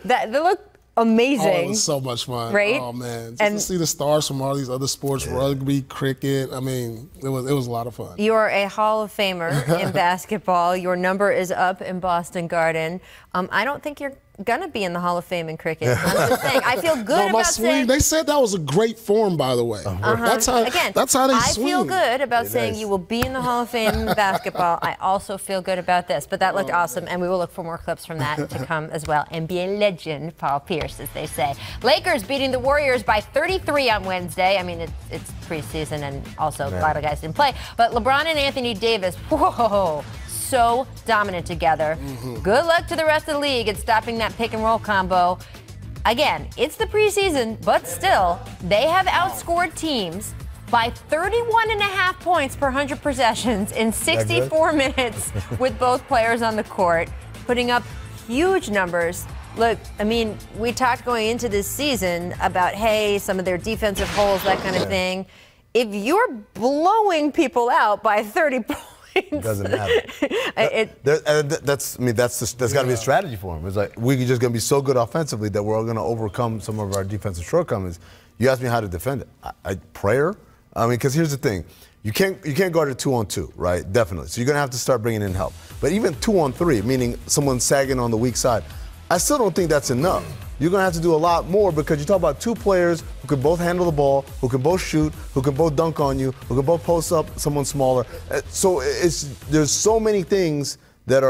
They look amazing. Oh, it was so much fun. Right? Oh, man. Just to see the stars from all these other sports, rugby, cricket, I mean, it was a lot of fun. You're a Hall of Famer in basketball. Your number is up in Boston Garden. I don't think you're going to be in the Hall of Fame in cricket. I'm just saying. I feel good about saying. They said that was a great form, by the way. That's how they swing. I feel good about saying you will be in the Hall of Fame in basketball. I also feel good about this. But that looked awesome, and we will look for more clips from that to come as well. NBA legend Paul Pierce, as they say. Lakers beating the Warriors by 33 on Wednesday. I mean, it's preseason, and also a lot of guys didn't play. But LeBron and Anthony Davis, whoa, so dominant together. Good luck to the rest of the league at stopping that pick and roll combo. Again, it's the preseason, but still, they have outscored teams by 31.5 points per 100 possessions in 64 minutes with both players on the court, putting up huge numbers. Look, I mean, we talked going into this season about, hey, some of their defensive holes, that kind of thing. If you're blowing people out by 30 points, it doesn't matter. That's got to be a strategy for him. It's like we're just going to be so good offensively that we're all going to overcome some of our defensive shortcomings. You asked me how to defend it. Prayer. I mean, because here's the thing: you can't guard it 2-on-2, right? Definitely. So you're going to have to start bringing in help. But even 2-on-3, meaning someone sagging on the weak side, I still don't think that's enough. You're going to have to do a lot more because you talk about two players who can both handle the ball, who can both shoot, who can both dunk on you, who can both post up someone smaller. So there's so many things that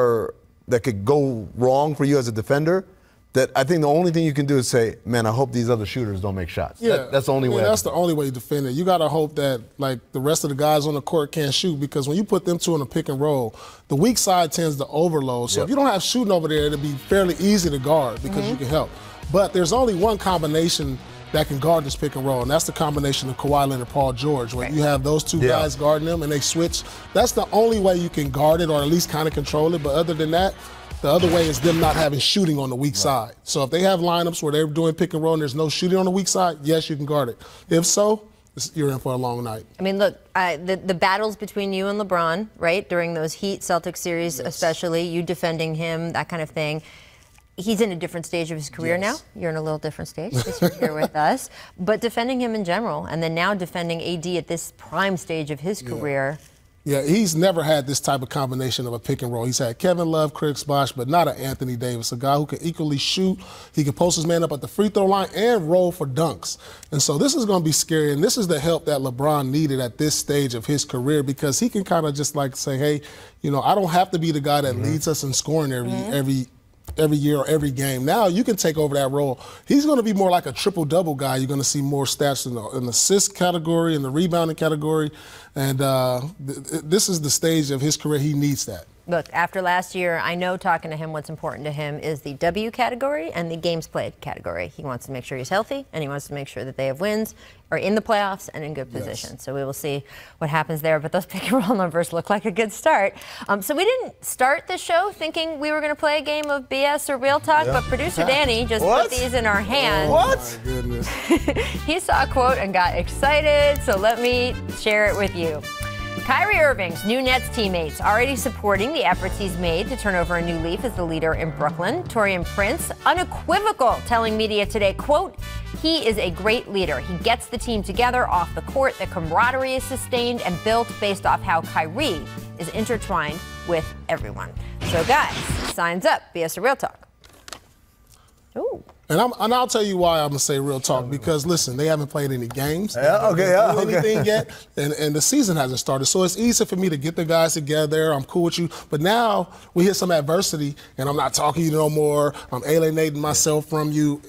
could go wrong for you as a defender that I think the only thing you can do is say, man, I hope these other shooters don't make shots. Yeah, that's the only way. That's the only way to defend it. You got to hope that like the rest of the guys on the court can't shoot because when you put them two in a pick and roll, the weak side tends to overload. So if you don't have shooting over there, it'll be fairly easy to guard because you can help. But there's only one combination that can guard this pick and roll, and that's the combination of Kawhi Leonard and Paul George. When you have those two guys guarding them and they switch, that's the only way you can guard it or at least kind of control it. But other than that, the other way is them not having shooting on the weak side. So if they have lineups where they're doing pick and roll and there's no shooting on the weak side, yes, you can guard it. If so, you're in for a long night. I mean, look, the battles between you and LeBron, right, during those Heat Celtics series especially, you defending him, that kind of thing. He's in a different stage of his career now. You're in a little different stage because you're here with us. But defending him in general, and then now defending AD at this prime stage of his career. Yeah, he's never had this type of combination of a pick and roll. He's had Kevin Love, Chris Bosh, but not an Anthony Davis, a guy who can equally shoot. He can post his man up at the free throw line and roll for dunks. And so this is going to be scary, and this is the help that LeBron needed at this stage of his career because he can kind of just like say, hey, you know, I don't have to be the guy that leads us in scoring every year or every game. Now you can take over that role. He's going to be more like a triple-double guy. You're going to see more stats in the assist category, in the rebounding category. And this is the stage of his career. He needs that. Look, after last year, I know talking to him, what's important to him is the W category and the games played category. He wants to make sure he's healthy, and he wants to make sure that they have wins, are in the playoffs, and in good position. So we will see what happens there. But those pick and roll numbers look like a good start. So we didn't start the show thinking we were going to play a game of BS or Real Talk, but producer Danny just put these in our hands. What? My goodness. He saw a quote and got excited, so let me share it with you. Kyrie Irving's new Nets teammates already supporting the efforts he's made to turn over a new leaf as the leader in Brooklyn. Taurean Prince, unequivocal, telling media today, quote, he is a great leader. He gets the team together off the court. The camaraderie is sustained and built based off how Kyrie is intertwined with everyone. So guys, signs up, BS or Real Talk. Ooh. And I'll tell you why I'm going to say Real Talk, because, listen, they haven't played any games. Anything yet, and the season hasn't started. So it's easy for me to get the guys together. I'm cool with you. But now we hit some adversity, and I'm not talking to you no more. I'm alienating myself from you.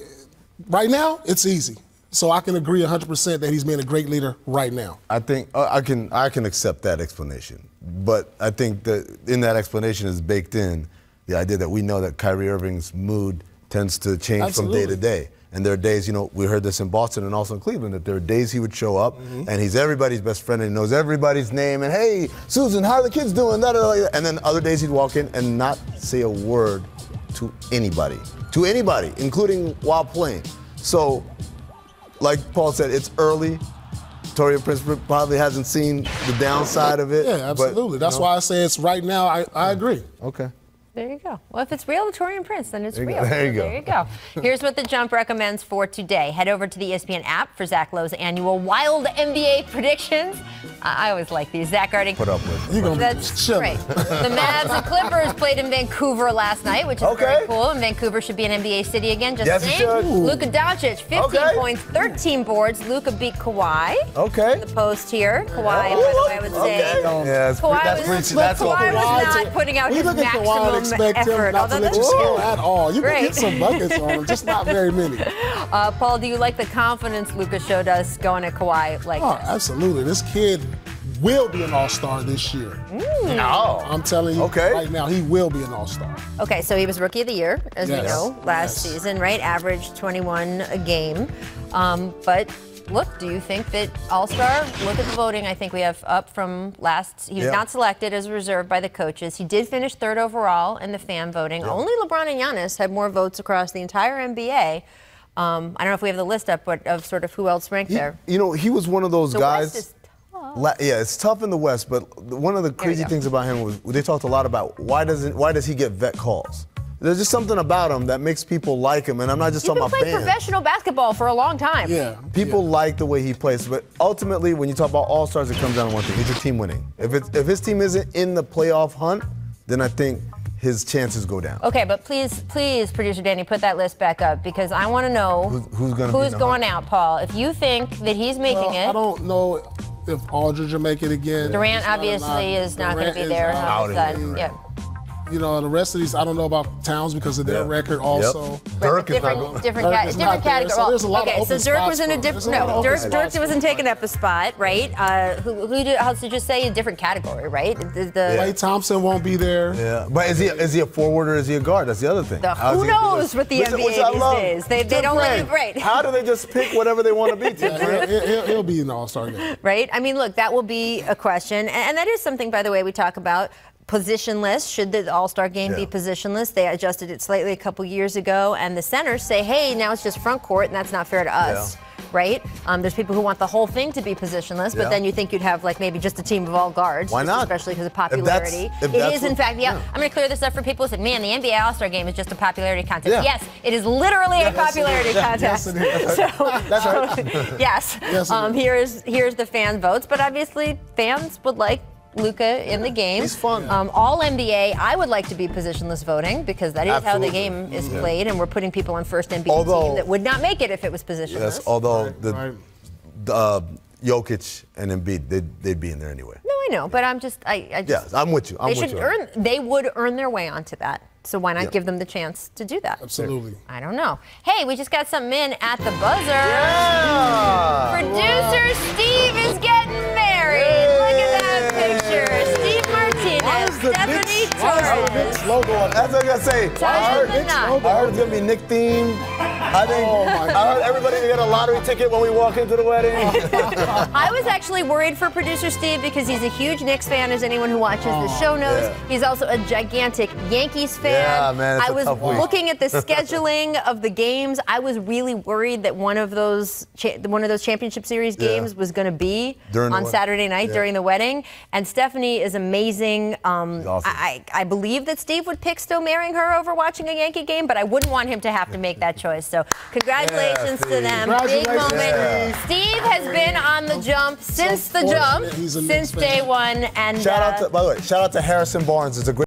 Right now, it's easy. So I can agree 100% that he's being a great leader right now. I think I can accept that explanation. But I think that in that explanation is baked in the idea that we know that Kyrie Irving's mood tends to change from day to day. And there are days, you know, we heard this in Boston and also in Cleveland, that there are days he would show up and he's everybody's best friend and he knows everybody's name and, hey, Susan, how are the kids doing? And then other days he'd walk in and not say a word to anybody, including while playing. So, like Paul said, it's early. Taurean Prince probably hasn't seen the downside of it. Yeah, absolutely. That's why I say it's right now. I agree. Okay. There you go. Well, if it's real, Torian Prince, then it's real. There you go. There you go. Here's what the Jump recommends for today. Head over to the ESPN app for Zach Lowe's annual Wild NBA predictions. I always like these. Zach already put up with. You're gonna That's be great. The Mavs and Clippers played in Vancouver last night, which is very cool. And Vancouver should be an NBA city again. Just saying. Luka Doncic, 15 points, 13 boards. Luka beat Kawhi. Okay. The post here. Kawhi, by the way, I would say. Yeah, Kawhi was not putting out his maximum effort. Not to let you score at all. You can get some buckets on him, just not very many. Paul, do you like the confidence Luka showed us going at Kawhi like this? Absolutely. This kid will be an all-star this year. No. I'm telling you right now, he will be an all-star. Okay, so he was Rookie of the Year, as we know, last season, right? Averaged 21 a game. But look, do you think that All-Star, look at the voting I think we have up from last. He was not selected as a reserve by the coaches. He did finish third overall in the fan voting. Only LeBron and Giannis had more votes across the entire NBA. I don't know if we have the list up, but of sort of who else ranked there. You know, he was one of those guys. West is tough. Yeah, it's tough in the West, but one of the crazy things about him was they talked a lot about why does he get vet calls? There's just something about him that makes people like him, and I'm not just talking about fans. You've been playing professional basketball for a long time. Yeah. People like the way he plays, but ultimately, when you talk about all-stars, it comes down to one thing: it's your team winning. If his team isn't in the playoff hunt, then I think his chances go down. Okay, but please, producer Danny, put that list back up because I want to know who's going out, Paul. If you think that he's making it, I don't know if Aldridge will make it again. Durant obviously is not going to be there. Yeah. You know, the rest of these, I don't know about Towns because of their record also. Dirk is not going. Different category. So there's a lot of open so Dirk spots was in a different. No, Dirk wasn't taking up a spot, right? Who else did you say? A different category, right? Klay Thompson won't be there. Yeah, but is he a forward or is he a guard? That's the other thing. Who knows with the NBA these days? They don't let you right. How do they just pick whatever they want to be? He'll be an all-star game. Right? I mean, look, that will be a question, and that is something, by the way, we talk about. Positionless. Should the All-Star game be positionless? They adjusted it slightly a couple years ago, and the centers say, hey, now it's just front court, and that's not fair to us, right? There's people who want the whole thing to be positionless, but then you think you'd have like maybe just a team of all guards. Why not? Especially because of popularity. It is, in fact, I'm going to clear this up for people who said, man, the NBA All-Star game is just a popularity contest. Yeah. Yes, it is literally a popularity contest. Yes, it is. That's right. Yes. Here's the fan votes, but obviously fans would like Luka in the game. He's fun. All NBA, I would like to be positionless voting because that is how the game is played, and we're putting people on first NBA team that would not make it if it was positionless. Yes, although Jokic and Embiid, they'd be in there anyway. No, I know, but I'm just, I'm with you. They would earn their way onto that. So why not give them the chance to do that? Absolutely. I don't know. Hey, we just got something in at the buzzer. Yeah! Producer Steve is getting married. Look at that picture. Steve Martinez, Stephanie Torres. Logo on. That's what I gotta say. I heard it's gonna be Nick themed. I heard everybody get a lottery ticket when we walk into the wedding. I was actually worried for producer Steve because he's a huge Knicks fan, as anyone who watches the show knows. Yeah. He's also a gigantic Yankees fan. Yeah, man, I was looking at the scheduling of the games. I was really worried that one of those championship series games was going to be on Saturday night during the wedding. And Stephanie is amazing. Awesome. I believe that Steve would pick still marrying her over watching a Yankee game, but I wouldn't want him to have to make that choice. So congratulations to them. Big moment. Yeah. Steve has been on the jump since the jump, since day one. And by the way, shout out to Harrison Barnes. It's a great